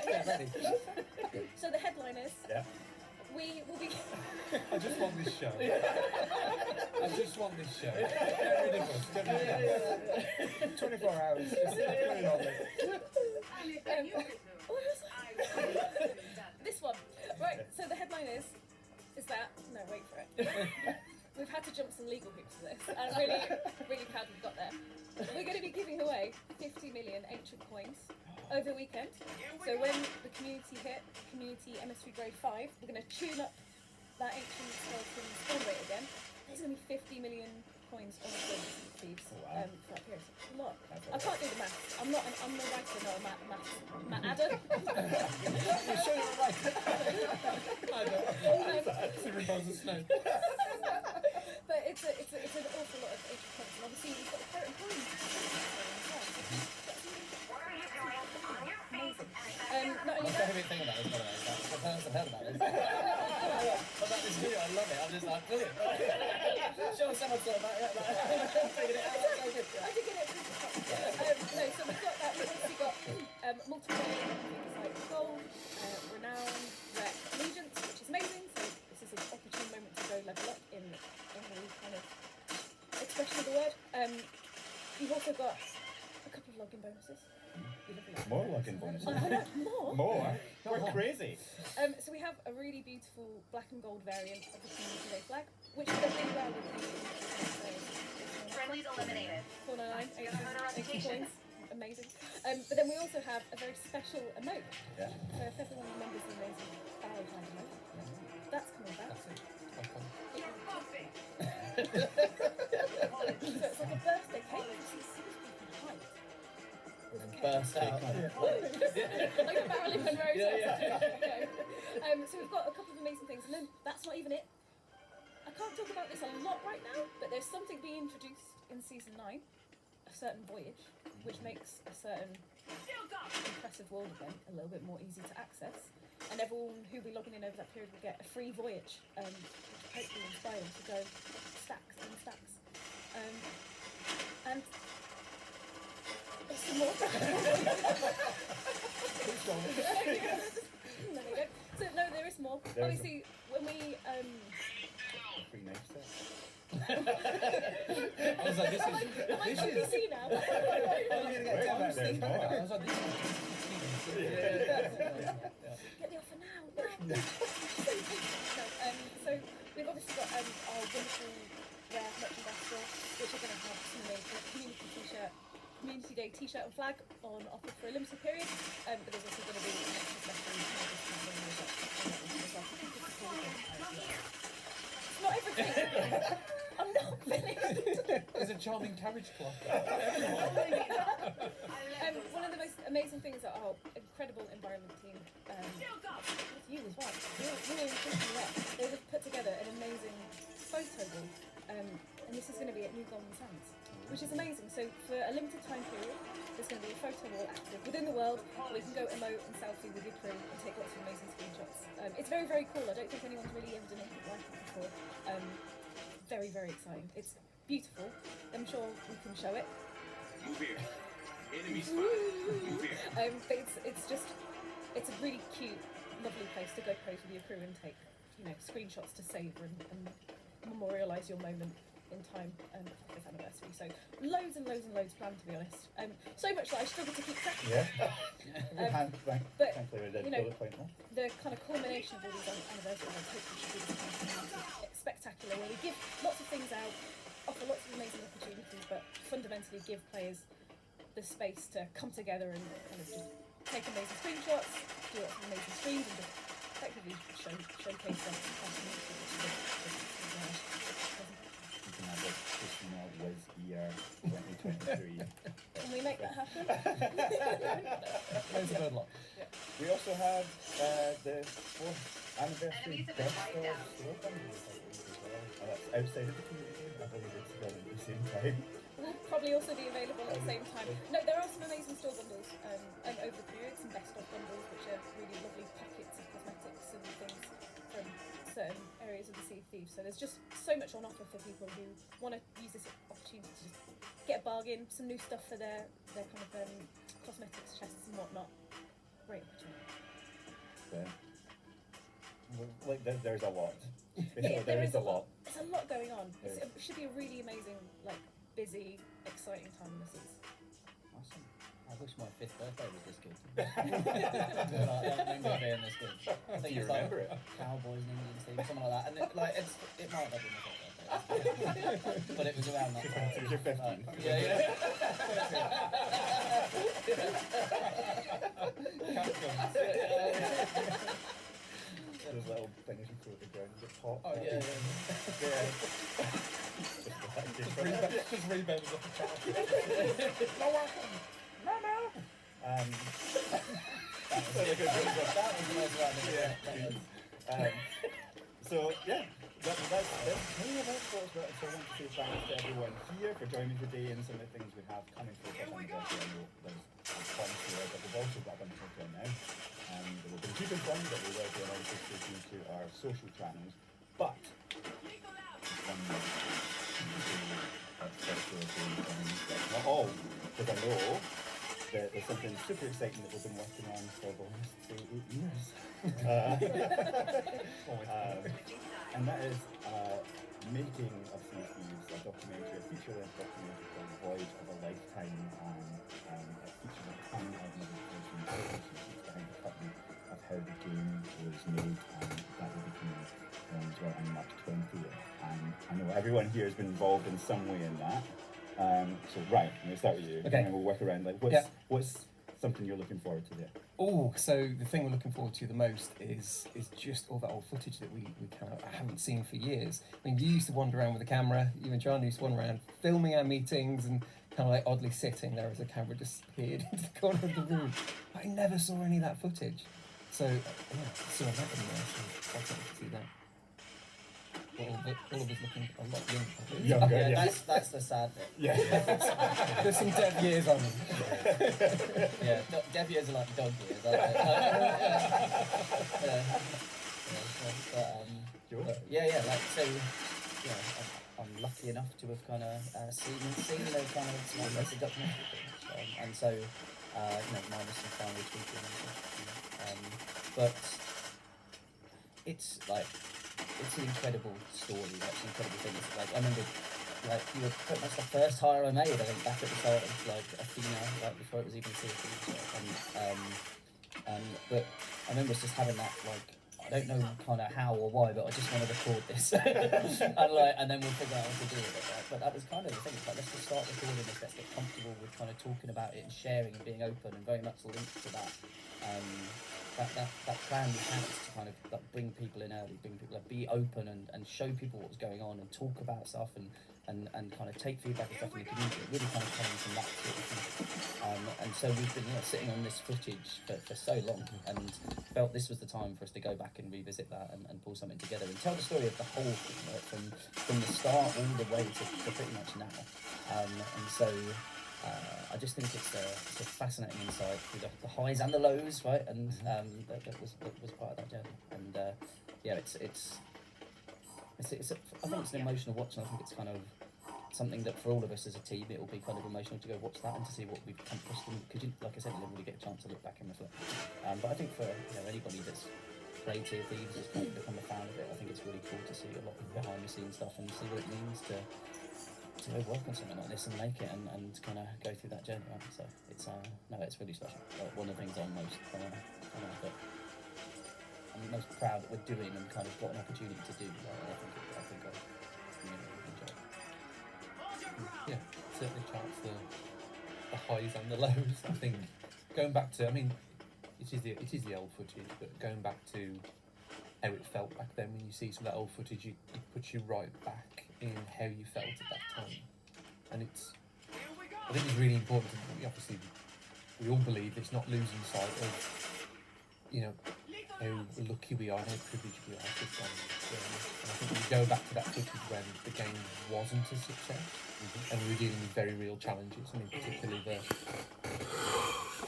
Yeah, ready. so the headline is Yeah. we will be I just want this show. I just want this show. Get rid of us. Get rid of us. 24 hours. Just put it on there. what was that? This one. Right, so the headline is that no, wait for it. We've had to jump some legal hoops for this. I'm really proud we've got there. We're going to be giving away 50 million ancient coins over the weekend. So when the community hit community MS3 grade 5, we're going to tune up that ancient skeleton spawn rate again. There's going to be 50 million coins on the thieves Oh, wow. for that period. So it's a lot. That's a I can't do the maths. I'm a writer, not a math adder. You're sure you're right. Civil Buzz of Snow. But it's an awful lot of ancient coins, and obviously we've got the current coins. Amazing. Not only My that, favourite thing about this, by the way, is that the person heard about this. About this video, I love it. I'm just like, brilliant. Sure, someone thought about it. Figured it out. So good. I did get it through the top. No, so we've got that. We've obviously got multiple things like gold, renown, rec, allegiance, which is amazing. So this is an opportune moment to go level up in every kind of expression of the word. You've also got a couple of login bonuses. More login bonuses. I know, more. More? We're crazy. So we have a really beautiful black and gold variant of the Community Day flag, which will go really well with the Friendlies eliminated. 499, Gonna hurt our 80 reputation. coins. Amazing. But then we also have a very special emote. Yeah. So if everyone remembers the amazing barrel hand emote, that's coming back. That's it. Icon. You're bumping. So it's like a birthday cake. And then burst out. Like a Marilyn Monroe. Yeah. So we've got a couple of amazing things, and then that's not even it. I can't talk about this a lot right now, but there's something being introduced in season 9, a certain voyage, which makes a certain impressive world event a little bit more easy to access, and everyone who'll be logging in over that period will get a free voyage, which will hopefully inspire them to go stacks and stacks. And there's some more. There you go. So no, there is more. There is Obviously, when we Free knife set. I was like, this am I PC now? Oh, you're going to get Wait, Thomas there's Steve. more. I was like, this is Get the offer now. So we've obviously got our wonderful rare merchandise store, which are going to have some amazing community t-shirt, community day t-shirt and flag on offer for a limited period. But there's also going to be an extra special not everything. I'm not finished. There's a charming carriage cloth. One of the most amazing things that our incredible environment team, with you as well, you're incredibly there. They've put together an amazing photo wall, and this is going to be at New Golden Sands, which is amazing. So for a limited time period, there's going to be a photo wall active within the world where you can go emote and selfie with your crew and take lots of amazing screenshots. It's very, very cool. I don't think anyone's really ever done anything like it before. Very, very exciting. It's beautiful. I'm sure we can show it. Move here. Enemy spotted. Move here. But it's a really cute, lovely place to go pose with your crew and take, screenshots to savour and memorialise your moment in time for the 5th anniversary. So loads and loads and loads planned, to be honest. So much that I struggle to keep track of. Yeah. But, Thankfully, we did you know, bullet point there. the kind of culmination of all these anniversary events hopefully should be this kind of massive spectacular where we give lots of things out, offer lots of amazing opportunities, but fundamentally give players the space to come together and kind of just take amazing screenshots, do lots of amazing streams, and just effectively showcase their community, which is You can have a Christina Wiz ER 2023. Can we make that happen? There's a good luck. We also have the 4th anniversary Enemies have best been wiped of out. store bundles, I believe, as well. And that's outside of the community. I believe it's done at the same time. Will probably also be available at the same time. No, there are some amazing store bundles over the period, some best of bundles, which are really lovely packets of cosmetics and things from certain areas of the Sea of Thieves. So there's just so much on offer for people who want to use this opportunity to just get a bargain, some new stuff for their kind of cosmetics chests and whatnot. Great opportunity. Yeah. Like, there's a lot. Yeah, there is a lot. There's a lot going on. There It should be a really amazing, like, busy, exciting time in the seas. Awesome. I wish my 5th birthday was this good. I don't remember it being this good. I think You it's like remember it? Cowboys and Indians team, something like that. And it might not be my 5th birthday, but it was around that time. It was your 15th. Those little things you throw at the ground and get popped. Oh, yeah. Just rebound off the top. That was a good one. That was the most random. So yeah, that's many of us. So I want to say thanks to everyone here for joining today and some of the things we have coming for the anniversary. I know there's fun here, but we've also got them to here now. There will be keeping fun, but we will be announcing to our social channels. But one more. Not all, because I know there's something super exciting that we've been working on for the last 8 years. And that is making of Sea of Thieves a documentary, a feature-length documentary called Voyage of a Lifetime, and it features a ton of information behind the curtain of how the game was made, and that will be coming as well on March 20th. And I know everyone here has been involved in some way in that. So right, I'm gonna start with you, Okay. and then we'll work around. Like, what's something you're looking forward to there? Oh, so the thing we're looking forward to the most is just all that old footage that we kind of haven't seen for years. I mean, you used to wander around with a camera. You and John used to wander around filming our meetings and kind of like oddly sitting there as the camera disappeared into the corner of the room. I never saw any of that footage. So yeah, so I'm happy to see that. All of us looking a lot younger. Younger, Yeah, yeah. that's the sad bit. Yeah. There's some dead years on them. Yeah, dev years are like dog years, aren't they? Like so. Yeah, I'm lucky enough to have kind of seen the kind of small message documentary things, and so minus some final tweaking and stuff. But it's like. It's an incredible story, like an incredible thing. It's like, I remember, like, you were pretty much the first hire I made, I think, back at the start of, like, Athena, like, before it was even Sea of Thieves. But I remember just having that, like, I don't know kind of how or why, but I just want to record this. and then we'll figure out what to do with it. Right? But that was kind of the thing, it's like, let's just start recording this, let's get comfortable with kind of talking about it and sharing and being open, and very much linked to that. That plan we had is to kind of like bring people in early, be open and show people what was going on and talk about stuff and kind of take feedback and stuff from the community. It really kind of came from that sort of thing. And so we've been sitting on this footage for so long and felt this was the time for us to go back and revisit that and pull something together and tell the story of the whole thing, right, from the start all the way to pretty much now. And so I just think it's a fascinating insight through the highs and the lows, right? And that was part of that journey. And I think it's an emotional watch, and I think it's kind of something that for all of us as a team, it will be kind of emotional to go watch that and to see what we've accomplished. Because, like I said, you never really get a chance to look back and reflect. But I think for anybody that's played Sea of Thieves, has kind of become a fan of it, I think it's really cool to see a lot of behind the scenes stuff and see what it means to to work on something like this and make it and kind of go through that journey. Right? So it's no, it's really special. One of the things I'm most that I'm most proud that we're doing and kind of got an opportunity to do. I think I really enjoy it. Yeah, certainly charts the highs and the lows. I think going back to, I mean, it is the old footage, but going back to how it felt back then when you see some of that old footage, it puts you right back in how you felt at that time, and I think it's really important. Obviously, we all believe it's not losing sight of, you know, how lucky we are, how privileged we are to have done this journey. And I think when you go back to that footage when the game wasn't a success, and we were dealing with very real challenges, and in particular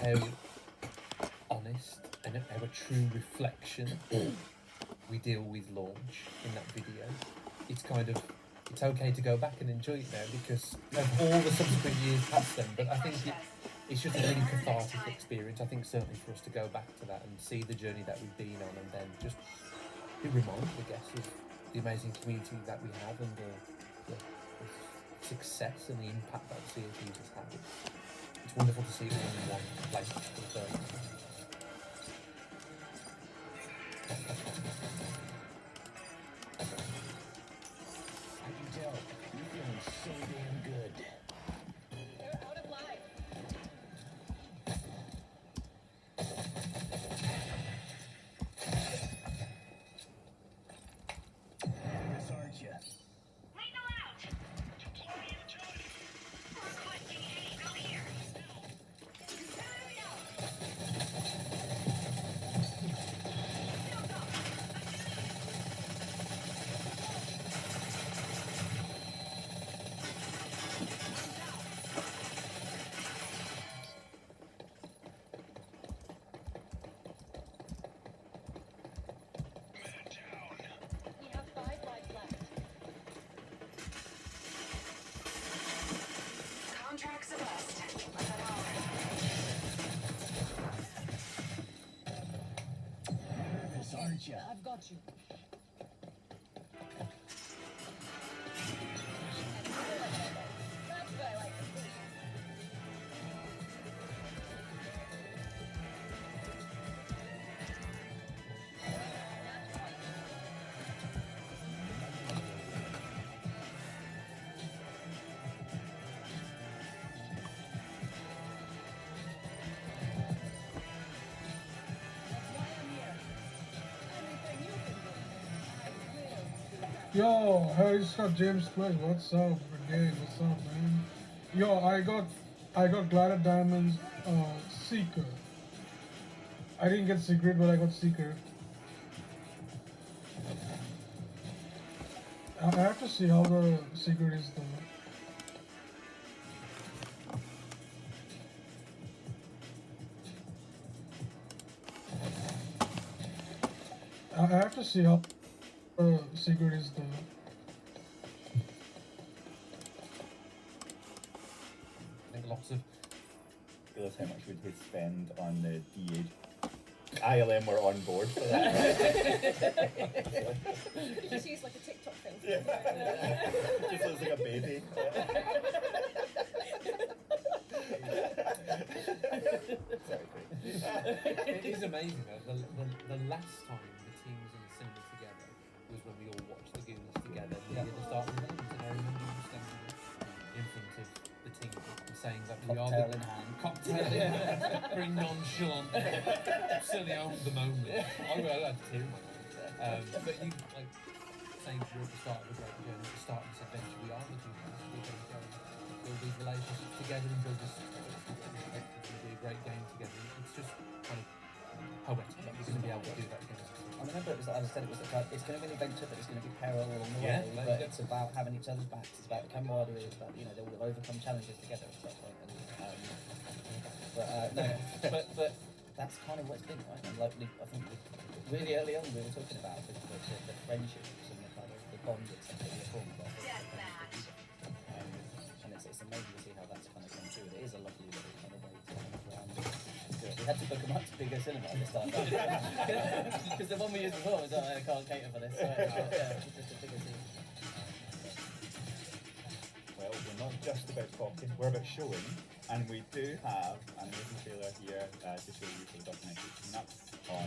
how honest and how a true reflection we deal with launch in that video. It's okay to go back and enjoy it now because of all the subsequent years past them. But I think it's just a really cathartic experience. I think certainly for us to go back to that and see the journey that we've been on, and then just be reminded, I guess, of the amazing community that we have and the success and the impact that Sea of Thieves has had. It's wonderful to see it all in one place for the first time. I can tell you're feeling so damn good. They're out of line. Nervous, aren't you? Lethal out. Requesting aid. Go here. We have 5 lives left. Contracts a bust. Let them all. Nervous, aren't you? I've got you. That's what I like to see. That's why I'm here. Anything you can do, I will do that. Yo, hey, it's got James Twitch. What's up, brigade? What's up, man? Yo, I got Glider Diamonds, Seeker. I didn't get Secret, but I got Seeker. I have to see how the Secret is though. I have to see how the Secret is though. I think lots of Realize how much we'd spend on the DH. ILM were on board for that. You just use like a TikTok filter. Just looks like a baby. Sorry, Craig. It is amazing though. The last time the team was in the cinema together was when we all watched the Goonies together near the start of the games, and I remember you standing in front of the team and saying that we are Cocktail the in hand. cocktail in hand, very nonchalant, certainly owned the moment. I had a tear in my eyes. But you like saying you're at the start of a great journey, at the start of this adventure, we are the Goonies. We're going to go and build these relationships together and build this. It's going to be a great game together. It's just kind of poetic that we're going to be able to do that together. I remember it was, as I said, it was like, it's going to be an adventure, but it's going to be peril along the Yeah, way. like But that. it's about having each other's backs. It's about camaraderie. It's about, you know, they will overcome challenges together and stuff like that. But that's kind of what it's been, right? And like I think really early on we were talking about the friendships and the kind of the bond that's actually formed. Deathmatch. And it's amazing to see how that's kind of come through. It is a lovely little kind of way to kind of do it. We had to book a much bigger cinema at the start. Because the one we used before was, I can't cater for this. So, yeah, it's just a bigger scene. Well, not just about talking, we're about showing. And we do have an amazing trailer here to show you for the documentary coming up on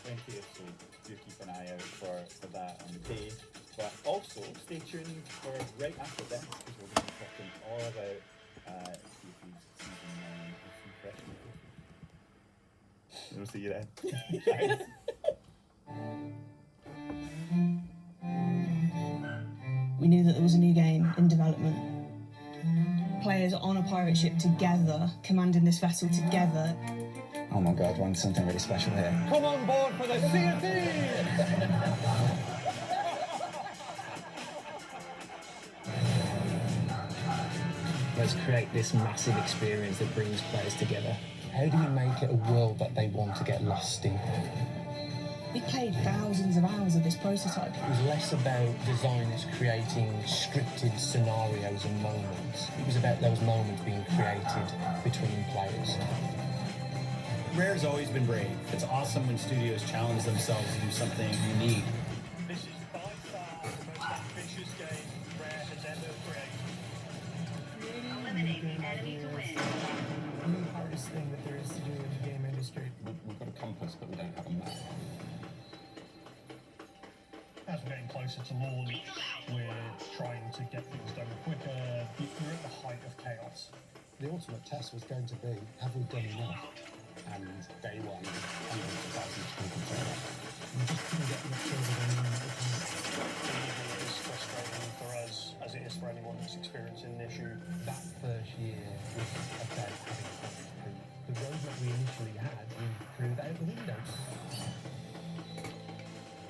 20th, so do keep an eye out for that on the day. But also, stay tuned for right after this, because we're going to be talking all about Sea of Thieves Season 9 with some fresh people. We'll see you then. Thanks. We knew that there was a new game in development. Players on a pirate ship together, commanding this vessel together. Oh my god, we're on something really special here. Come on board for the Sea of Thieves! Let's create this massive experience that brings players together. How do you make it a world that they want to get lost in? We played thousands of hours of this prototype. It was less about designers creating scripted scenarios and moments. It was about those moments being created between players. Rare's always been brave. It's awesome when studios challenge themselves to do something unique. This is by far the most ambitious game Rare has ever created. Eliminate the enemy to win. The hardest thing that there is to do in the game industry. We've got a compass, but we don't have a map. As we're getting closer to launch, we're trying to get things done quicker. We're at the height of chaos. The ultimate test was going to be, have we done enough? And day one, hundreds of thousands of people turn up. We just couldn't get much over than at the time. It is frustrating for us, as it is for anyone that's experiencing the issue. That first year was about having fun. The roadmap we initially had, we threw that out the window.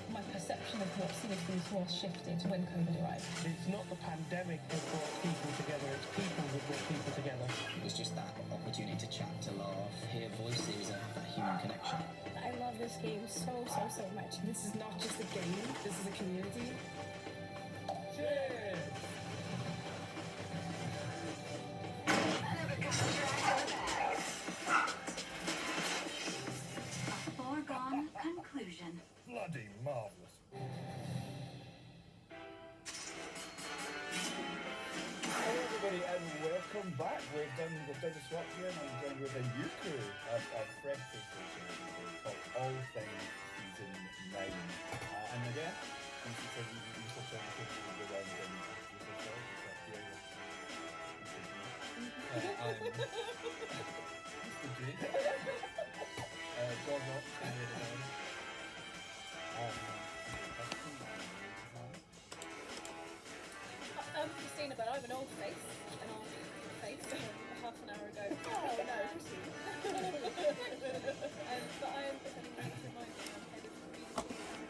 My perception of what Sea of Thieves was shifted when COVID arrived. It's not the pandemic that brought people together, it's people that brought people together. It was just that opportunity to chat, to laugh, hear voices, that human connection. I love this game so much. This is not just a game, this is a community. Cheers! A foregone conclusion. Bloody marvellous. Hello everybody and welcome back. We've done the swap here and I'm joined with a new crew of Fred PlayStation to talk all things season 9. And again, since you said you said everything, you go around and you said so, here with I'm Mr. G. John Rock, Senior Design. I'm Christina, but I'm an old face. Half an hour ago. Oh no, Christina. But I am, if anyone needs to remind me, I'm head of community and communications.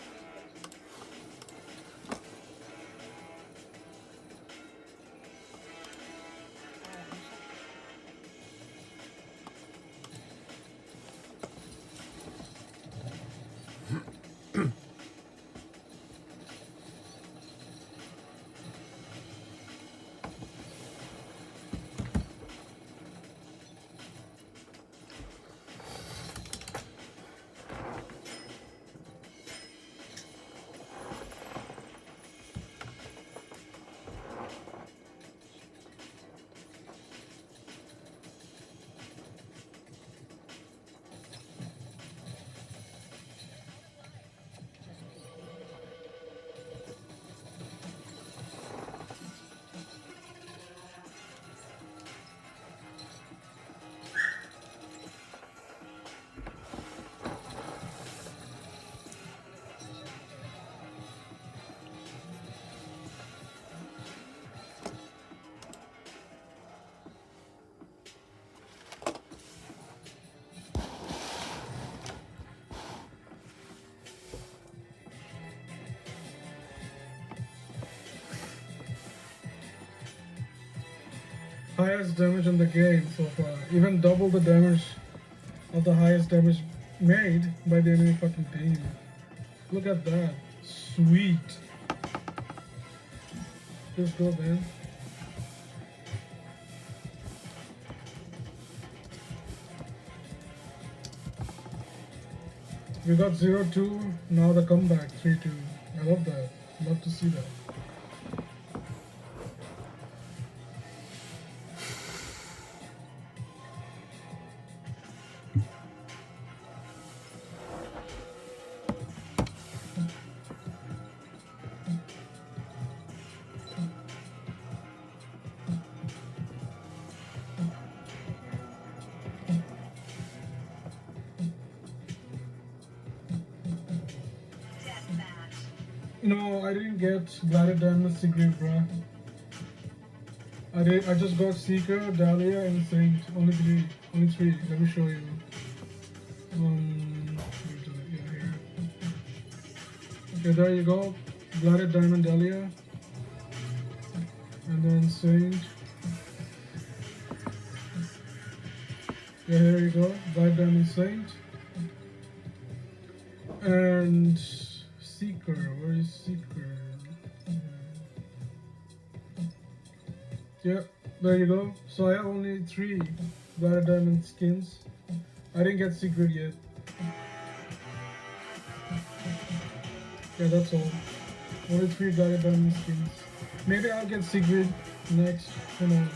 Highest damage in the game so far. Even double the damage of the highest damage made by the enemy fucking team. Look at that. Sweet. Let's go, man. We got 0-2, now the comeback 3-2. I love that. Love to see that. No, I didn't get Gladed Diamond Sigrid, bruh. I just got Seeker, Dahlia, and Saint. Only three. Let me show you. Yeah, here. Okay, there you go. Gladed Diamond Dahlia. And then Saint. Yeah, here you go. Gladed Diamond Saint. And Seeker. Where is Seeker? Yeah, there you go. So I have only 3 Gladed Diamond skins. I didn't get Secret yet. Yeah, that's all. Only 3 Gladed Diamond skins. Maybe I'll get Secret next. Who knows?